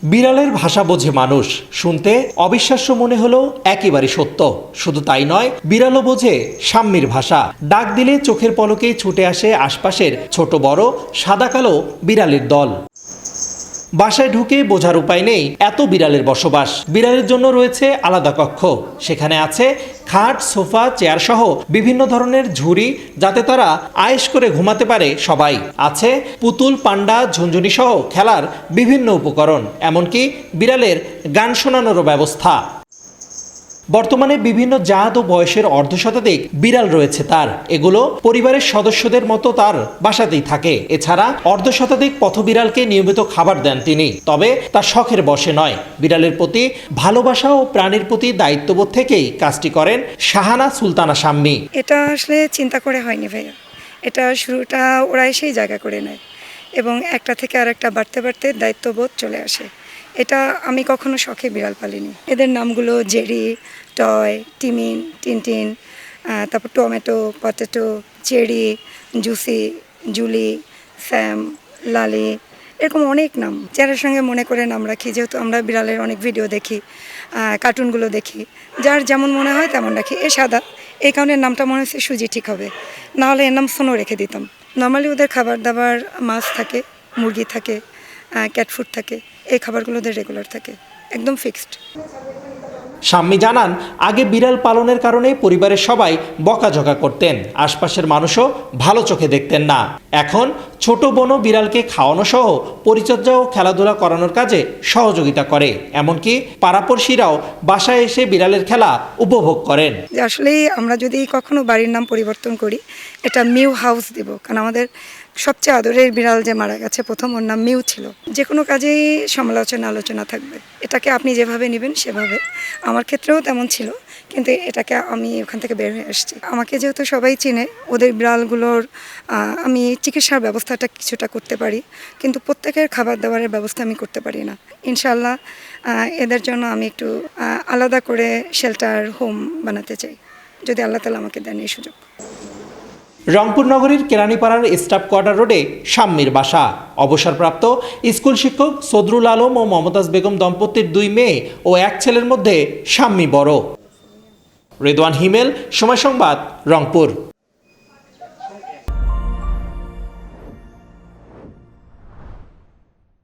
বিড়ালের ভাষা বোঝে মানুষ। শুনতে অবিশ্বাস্য মনে হলো একেবারে সত্য। শুধু তাই নয়, বিড়ালও বোঝে সাম্যের ভাষা। ডাক দিলে চোখের পলকেই ছুটে আসে আশপাশের ছোট বড় সাদা কালো বিড়ালের দল। বাসায় ঢুকে বোঝার উপায় নেই এত বিড়ালের বসবাস। বিড়ালের জন্য রয়েছে আলাদা কক্ষ, সেখানে আছে খাট, সোফা, চেয়ার সহ বিভিন্ন ধরনের ঝুড়ি, যাতে তারা আয়েশ করে ঘুমাতে পারে সবাই। আছে পুতুল, পান্ডা, ঝুনঝুনি সহ খেলার বিভিন্ন উপকরণ, এমনকি বিড়ালের গান শোনানোরও ব্যবস্থা। বর্তমানে বিভিন্ন জাত ও বয়সের অর্ধশতাধিক বিড়াল রয়েছে তার। এগুলো পরিবারের সদস্যদের মতো তার বাসাতেই থাকে। এছাড়া অর্ধশতাধিক পথবিড়ালকে নিয়মিত খাবার দেন তিনি। তবে তার শখের বশে নয়, বিড়ালের প্রতি ভালোবাসা ও প্রাণীর প্রতি দায়িত্ববোধ থেকেই কাজটি করেন শাহানা সুলতানা শাম্মী। এটা আসলে চিন্তা করে হয়নি ভাইয়া, এটা শুরুটা ওরা এসেই জায়গা করে নেয় এবং একটা থেকে আরেকটা বাড়তে বাড়তে দায়িত্ববোধ চলে আসে। এটা আমি কখনো শখে বিড়াল পালিনি। এদের নামগুলো জেরি, টয়, টিমিন, টিনটিন, তারপর Tomato, Potato, Cherry, Juicy, Julie, Sam, Lali, এরকম অনেক নাম যার সঙ্গে মনে করে নাম রাখি। যেহেতু আমরা বিড়ালের অনেক ভিডিও দেখি, কার্টুনগুলো দেখি, যার যেমন মনে হয় তেমন রাখি। এ সাদা, এই কারণে নামটা মনে হচ্ছে সুজি ঠিক হবে, নাহলে এর নাম সোনো রেখে দিতাম। নর্মালি ওদের খাবার দাবার মাছ থাকে, মুরগি থাকে, ক্যাট ফুড থাকে, এই খাবারগুলো ওদের রেগুলার থাকে, একদম ফিক্সড। শাম্মী জানান, আগে বিড়াল পালনের কারণে পরিবারের সবাই বকাঝকা করতেন, আশপাশের মানুষও ভালো চোখে দেখতেন না। এখন ছোট বোনও বিড়ালকে খাওয়ানো সহ পরিচর্যা ও খেলাধুলা করানোর কাজে সহযোগিতা করে। এমনকি পাড়াপড়শিরাও বাসায় এসে বিড়ালের খেলা উপভোগ করেন। আসলে আমরা যদি কখনো বাড়ির নাম পরিবর্তন করি, এটা মিউ হাউস দিব, কারণ আমাদের সবচেয়ে আদরের বিড়াল যে মারা গেছে প্রথম, ওর নাম মিউ ছিল। যে কোনো কাজেই আলোচনা থাকবে, এটাকে আপনি যেভাবে নেবেন সেভাবে। আমার ক্ষেত্রেও তেমন ছিল, কিন্তু এটাকে আমি ওখান থেকে বের হয়ে আসছি। আমাকে যেহেতু সবাই চিনে, ওদের বিড়ালগুলোর আমি চিকিৎসার ব্যবস্থাটা কিছুটা করতে পারি, কিন্তু প্রত্যেকের খাবার দাবারের ব্যবস্থা আমি করতে পারি না। ইনশাআল্লাহ এদের জন্য আমি একটু আলাদা করে শেল্টার হোম বানাতে চাই, যদি আল্লাহ তাআলা আমাকে দেন এই সুযোগ। রংপুর নগরীর কেরানীপাড়ার স্টাফ কোয়ার্টার রোডে শাম্মীর বাসা। অবসরপ্রাপ্ত স্কুল শিক্ষক সদরুল আলম ও মমতাজ বেগম দম্পতির 2 মেয়ে ও 1 ছেলের মধ্যে শাম্মী বড়। রেদওয়ান হিমেল, সময় সংবাদ, রংপুর।